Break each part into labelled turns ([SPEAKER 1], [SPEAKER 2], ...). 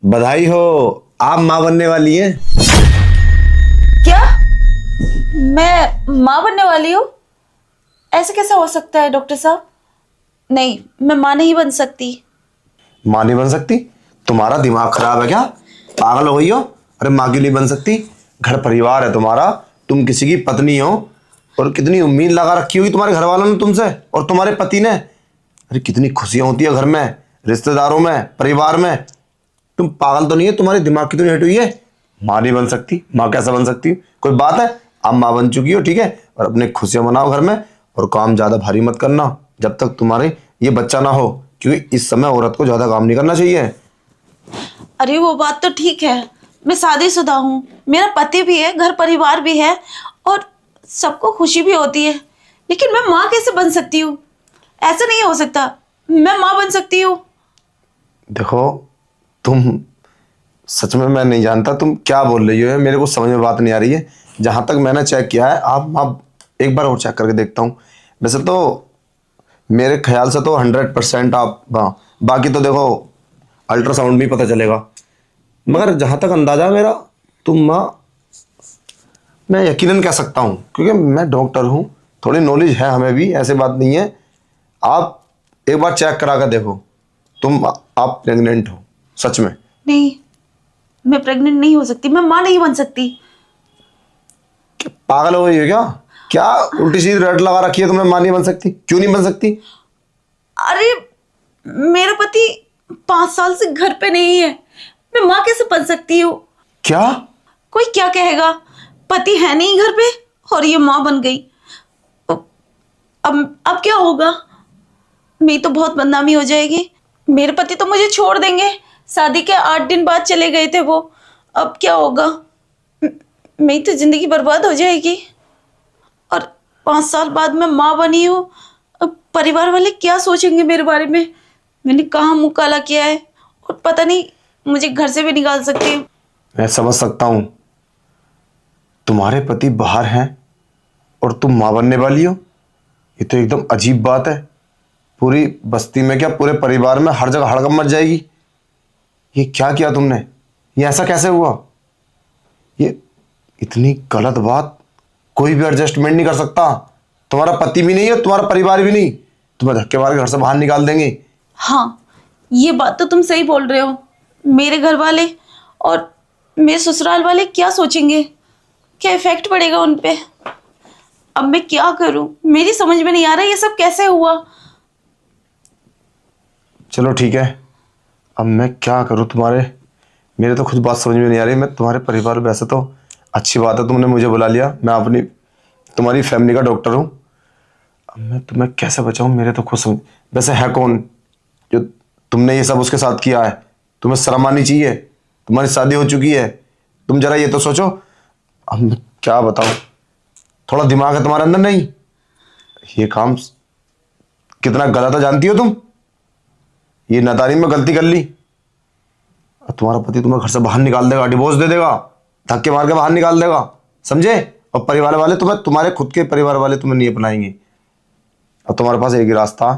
[SPEAKER 1] बधाई हो, आप माँ बनने वाली हैं।
[SPEAKER 2] क्या? मैं माँ बनने वाली हूँ? ऐसे कैसे हो सकता है डॉक्टर साहब? नहीं, मैं माँ नहीं बन सकती।
[SPEAKER 1] माँ नहीं बन सकती? तुम्हारा दिमाग खराब है क्या? पागल हो गई हो? अरे माँ क्यों नहीं बन सकती? घर परिवार है तुम्हारा, तुम किसी की पत्नी हो और कितनी उम्मीद लगा रखी होगी तुम्हारे घर वालों ने तुमसे और तुम्हारे पति ने। अरे कितनी खुशियां होती है घर में, रिश्तेदारों में, परिवार में। तुम पागल तो नहीं है? तुम्हारे दिमाग की तो हिट हुई है? माँ नहीं बन सकती? माँ कैसे बन सकती? कोई बात है? आप माँ बन चुकी हो, ठीक है, और अपने खुशियां मनाओ घर में। और काम ज्यादा भारी मत करना जब तक तुम्हारे ये बच्चा ना हो, क्योंकि इस समय औरत को ज्यादा काम नहीं करना चाहिए।
[SPEAKER 2] अरे वो बात तो ठीक है, मैं शादीशुदा हूँ, मेरा पति भी है, घर परिवार भी है और सबको खुशी भी होती है। लेकिन मैं माँ कैसे बन सकती हूँ? ऐसा नहीं हो सकता। मैं माँ बन सकती हूँ?
[SPEAKER 1] देखो, तुम सच में, मैं नहीं जानता तुम क्या बोल रही हो, मेरे को समझ में बात नहीं आ रही है। जहां तक मैंने चेक किया है, आप एक बार और चेक करके देखता हूँ। वैसे तो मेरे ख्याल से तो 100% आप हाँ, बाकी तो देखो अल्ट्रासाउंड में ही पता चलेगा। मगर जहां तक अंदाजा है मेरा, तुम माँ, मैं यकीनन कह सकता हूँ क्योंकि मैं डॉक्टर हूँ, थोड़ी नॉलेज है हमें भी, ऐसे बात नहीं है। आप एक बार चेक करा कर देखो, आप प्रेग्नेंट हो सच में।
[SPEAKER 2] नहीं, मैं प्रेग्नेंट नहीं हो सकती, मैं माँ नहीं बन सकती।
[SPEAKER 1] पागल हो गई है क्या? क्या उल्टी सीधी रट लगा रखी है तुमने? मां नहीं बन सकती? क्यों नहीं बन सकती?
[SPEAKER 2] अरे मेरा पति 5 साल से घर पे नहीं है, मैं माँ कैसे बन सकती हूँ?
[SPEAKER 1] क्या?
[SPEAKER 2] कोई क्या कहेगा, पति है नहीं घर पे और ये माँ बन गई। अब क्या होगा? मेरी तो बहुत बदनामी हो जाएगी। मेरे पति तो मुझे छोड़ देंगे, शादी के 8 दिन बाद चले गए थे वो। अब क्या होगा? मेरी तो जिंदगी बर्बाद हो जाएगी। और 5 साल बाद मैं माँ बनी हूँ। अब परिवार वाले क्या सोचेंगे मेरे बारे में? मैंने कहाँ मुंह काला किया है और पता नहीं, मुझे घर से भी निकाल सकती हूँ।
[SPEAKER 1] मैं समझ सकता हूं, तुम्हारे पति बाहर हैं और तुम मां बनने वाली हो। ये तो एकदम अजीब बात है। पूरी बस्ती में क्या, पूरे परिवार में हर जगह हड़कंप मच जाएगी। ये क्या किया तुमने? ये ऐसा कैसे हुआ? ये इतनी गलत बात कोई भी एडजस्टमेंट नहीं कर सकता। तुम्हारा पति भी नहीं है, तुम्हारा परिवार भी नहीं, तुम्हें धक्के मार के घर से बाहर निकाल देंगे।
[SPEAKER 2] हाँ, ये बात तो तुम सही बोल रहे हो। मेरे घर वाले और मेरे ससुराल वाले क्या सोचेंगे? क्या इफेक्ट पड़ेगा उन पे? अब मैं क्या करूं? मेरी समझ में नहीं आ रहा ये सब कैसे हुआ।
[SPEAKER 1] चलो ठीक है, अब मैं क्या करूं तुम्हारे, मेरे तो खुद बात समझ में नहीं आ रही। मैं तुम्हारे परिवार, वैसे तो अच्छी बात है तुमने मुझे बुला लिया, मैं अपनी तुम्हारी फैमिली का डॉक्टर हूँ। अब मैं तुम्हें कैसे बचाऊं, मेरे तो खुद समझ। वैसे है कौन जो तुमने ये सब उसके साथ किया है? तुम्हें शर्म आनी चाहिए, तुम्हारी शादी हो चुकी है। तुम जरा ये तो सोचो। अब मैं क्या बताऊं, थोड़ा दिमाग है तुम्हारे अंदर नहीं? ये काम कितना गलत है जानती हो तुम? ये नादानी में गलती कर ली और तुम्हारा पति तुम्हें घर से बाहर निकाल देगा, डिवोर्स दे देगा, धक्के मार के बाहर निकाल देगा, समझे? और परिवार वाले तुम्हें, तुम्हारे खुद के परिवार वाले तुम्हें नहीं अपनाएंगे। अब तुम्हारे पास एक ही रास्ता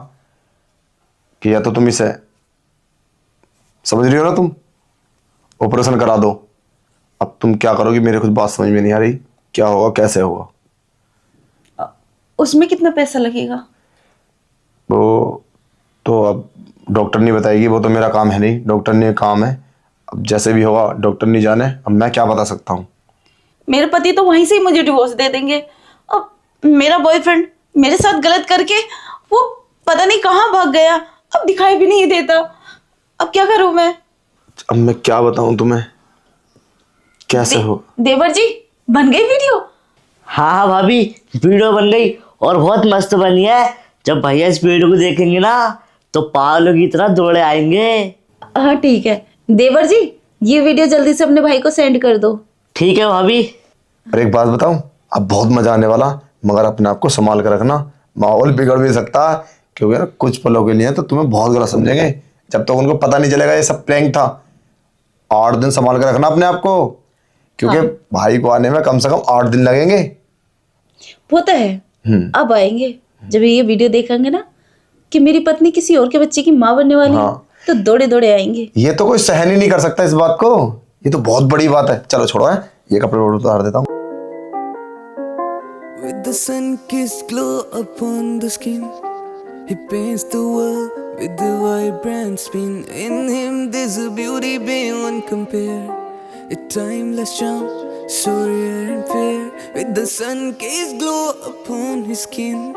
[SPEAKER 1] कि या तो तुम इसे, समझ रही हो ना तुम, ऑपरेशन करा दो। अब तुम क्या करोगी, मेरे खुद बात समझ में नहीं आ रही, क्या होगा कैसे होगा?
[SPEAKER 2] उसमें कितना पैसा लगेगा?
[SPEAKER 1] वो तो अब डॉक्टर नहीं बताएगी, वो तो मेरा काम है नहीं, डॉक्टर ने काम है। अब जैसे भी होगा डॉक्टर नहीं जाने, अब मैं क्या बता सकता हूँ।
[SPEAKER 2] मेरे पति तो वहीं से ही मुझे डिवोर्स दे देंगे। अब मेरा बॉयफ्रेंड मेरे साथ गलत करके वो पता नहीं कहाँ भाग गया, अब दिखाई भी नहीं देता। अब क्या करूं मैं?
[SPEAKER 1] अब मैं क्या बताऊं तुम्हें, कैसे हो?
[SPEAKER 2] देवर जी, बन गई वीडियो?
[SPEAKER 3] हाँ हाँ भाभी, वीडियो बन गई और बहुत मस्त बनी है। जब भैया इस वीडियो को देखेंगे ना तो पागलों की तरह दौड़े आएंगे।
[SPEAKER 2] हाँ ठीक है देवर जी, ये वीडियो जल्दी से अपने भाई को सेंड कर दो।
[SPEAKER 3] ठीक है भाभी।
[SPEAKER 1] और एक बात बताऊं, अब बहुत मजा आने वाला, मगर अपने आप को संभाल कर रखना, माहौल बिगड़ भी सकता है। क्योंकि ना कुछ पलों के लिए तो तुम्हें बहुत गलत समझेंगे, जब तक उनको पता नहीं चलेगा ये सब प्रैंक था। 8 दिन संभाल कर रखना अपने आप को, क्योंकि
[SPEAKER 2] हाँ।
[SPEAKER 1] भाई को आने में कम से कम 8 दिन लगेंगे।
[SPEAKER 2] वो तो है, अब आएंगे जब ये वीडियो देखेंगे ना कि मेरी पत्नी किसी और के बच्चे की माँ बनने वाली है।
[SPEAKER 1] हाँ,
[SPEAKER 2] तो दौड़े दौड़े आएंगे।
[SPEAKER 1] ये तो कोई सहन ही नहीं कर सकता इस बात को। ये तो बहुत बड़ी बात है। चलो छोड़ो, है ये कपड़े उतार देता हूँ।
[SPEAKER 4] With the sun-kissed glow upon the skin, he paints the world with the vibrant spin. In him there's a beauty beyond compare, a timeless charm, so rare and fair. With the sun-kissed glow upon his skin,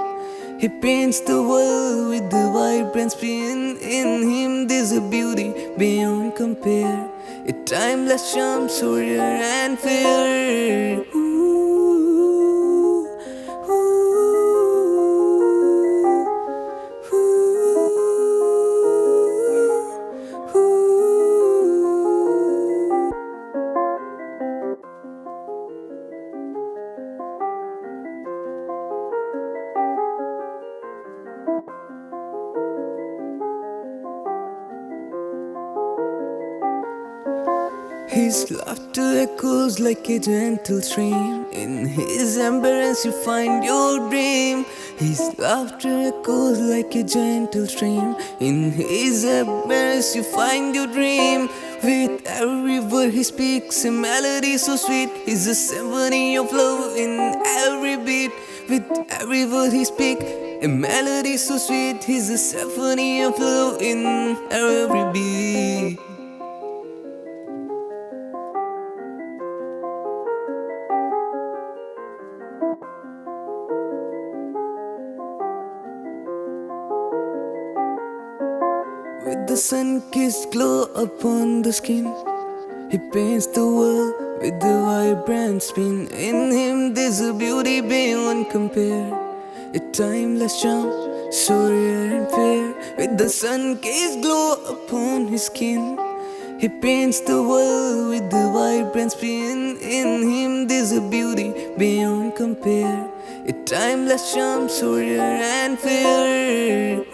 [SPEAKER 4] he paints the world with the vibrant spin. In him there's a beauty beyond compare, a timeless charm, so rare and fair. His laughter echoes like a gentle stream. In his embrace you find your dream. His laughter echoes like a gentle stream. In his embrace you find your dream. With every word he speaks, a melody so sweet. He's a symphony of love in every beat. With every word he speaks, a melody so sweet. He's a symphony of love in every beat. With the sun-kissed glow upon the skin, he paints the world with the vibrant spin. In him there's a beauty beyond compare, a timeless charm, so rare and fair. With the sun-kissed glow upon his skin, he paints the world with the vibrant spin. In him there's a beauty beyond compare, a timeless charm, so rare and fair.